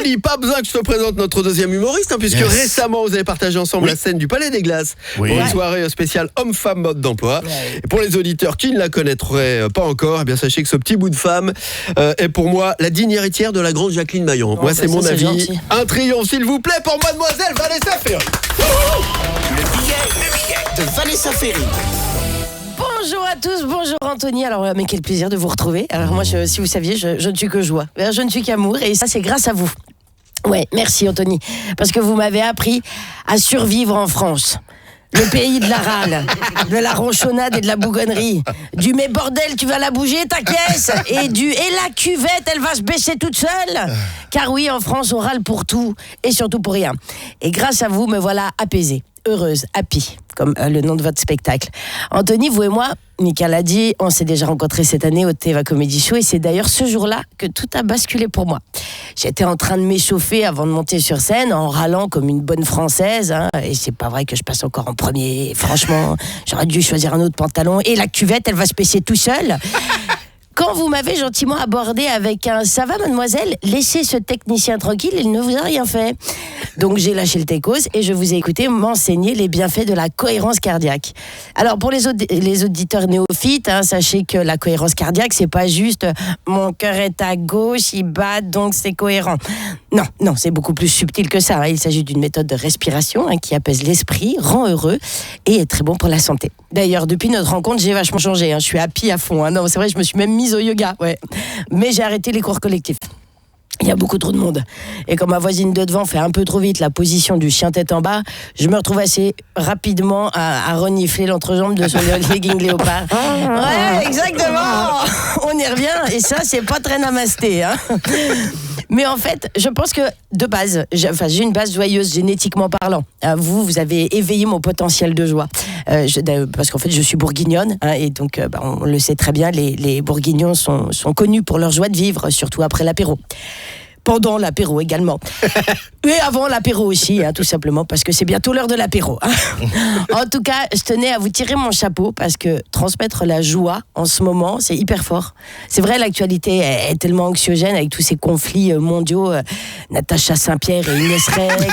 Anthony, pas besoin que je te présente notre deuxième humoriste, puisque récemment vous avez partagé ensemble la scène du Palais des Glaces pour une soirée spéciale homme-femme mode d'emploi. Et pour les auditeurs qui ne la connaîtraient pas encore, eh bien sachez que ce petit bout de femme est pour moi la digne héritière de la grande Jacqueline Maillan. Moi, c'est mon avis. Gentil. Un triomphe, s'il vous plaît, pour mademoiselle Vanessa Ferry. Le billet de Vanessa Ferry. Bonjour à tous, bonjour Anthony. Alors, mais quel plaisir de vous retrouver. Alors moi, si vous saviez, je ne suis que joie. Je ne suis qu'amour et ça, c'est grâce à vous. Ouais, merci Anthony. Parce que vous m'avez appris à survivre en France. Le pays de la râle, de la ronchonnade et de la bougonnerie. Du mais bordel, tu vas la bouger ta caisse. Et la cuvette, elle va se baisser toute seule. Car oui, en France, on râle pour tout et surtout pour rien. Et grâce à vous, me voilà apaisée, heureuse, happy, comme le nom de votre spectacle. Anthony, vous et moi, Mika l'a dit, on s'est déjà rencontrés cette année au Teva Comedy Show et c'est d'ailleurs ce jour-là que tout a basculé pour moi. J'étais en train de m'échauffer avant de monter sur scène en râlant comme une bonne Française, et c'est pas vrai que je passe encore en premier. Franchement, j'aurais dû choisir un autre pantalon et la cuvette, elle va se baisser tout seul. Quand vous m'avez gentiment abordé avec un « ça va mademoiselle, laissez ce technicien tranquille, il ne vous a rien fait ». Donc j'ai lâché le techos et je vous ai écouté m'enseigner les bienfaits de la cohérence cardiaque. Alors pour les auditeurs néophytes, sachez que la cohérence cardiaque, c'est pas juste « mon cœur est à gauche, il bat donc c'est cohérent ». Non, c'est beaucoup plus subtil que ça. Il s'agit d'une méthode de respiration qui apaise l'esprit, rend heureux et est très bon pour la santé. D'ailleurs, depuis notre rencontre, j'ai vachement changé. Je suis happy à fond. Non, c'est vrai, je me suis même mise au yoga. Ouais. Mais j'ai arrêté les cours collectifs. Il y a beaucoup trop de monde. Et comme ma voisine de devant fait un peu trop vite la position du chien tête en bas, je me retrouve assez rapidement à renifler l'entrejambe de son legging léopard. Ouais, exactement. On y revient. Et ça, c'est pas très namasté. Mais en fait, je pense que de base, j'ai une base joyeuse génétiquement parlant. Vous avez éveillé mon potentiel de joie. Parce qu'en fait, je suis bourguignonne. Et donc, on le sait très bien, les bourguignons sont connus pour leur joie de vivre, surtout après l'apéro. Pendant l'apéro également. Et avant l'apéro aussi, tout simplement, parce que c'est bientôt l'heure de l'apéro. En tout cas, je tenais à vous tirer mon chapeau, parce que transmettre la joie en ce moment, c'est hyper fort. C'est vrai, l'actualité est tellement anxiogène avec tous ces conflits mondiaux. Natacha Saint-Pierre et Inès Reg,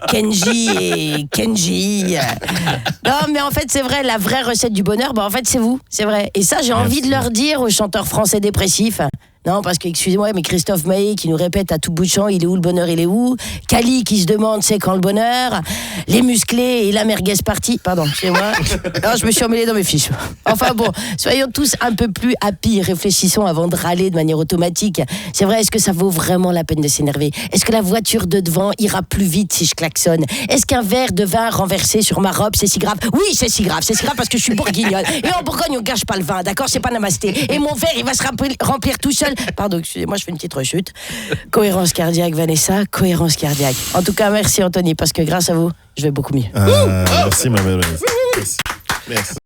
Kenji et Kenji. Non, mais en fait, c'est vrai, la vraie recette du bonheur, en fait, c'est vous, c'est vrai. Et ça, j'ai envie de leur dire aux chanteurs français dépressifs. Non, parce que, excusez-moi, mais Christophe Maé qui nous répète à tout bout de champ, il est où le bonheur, il est où ? Kali qui se demande c'est quand le bonheur ? Les musclés et la merguez party. Pardon, excusez-moi. Non, je me suis emmêlée dans mes fiches. Enfin bon, soyons tous un peu plus happy, réfléchissons avant de râler de manière automatique. C'est vrai, est-ce que ça vaut vraiment la peine de s'énerver ? Est-ce que la voiture de devant ira plus vite si je klaxonne ? Est-ce qu'un verre de vin renversé sur ma robe, c'est si grave ? Oui, c'est si grave parce que je suis bourguignonne. Et en Bourgogne, on gâche pas le vin, d'accord ? C'est pas namasté. Et mon verre, il va se remplir tout seul. Pardon, excusez-moi, je fais une petite rechute. Cohérence cardiaque, Vanessa, cohérence cardiaque. En tout cas, merci Anthony, parce que grâce à vous, je vais beaucoup mieux. Merci ma belle. Merci.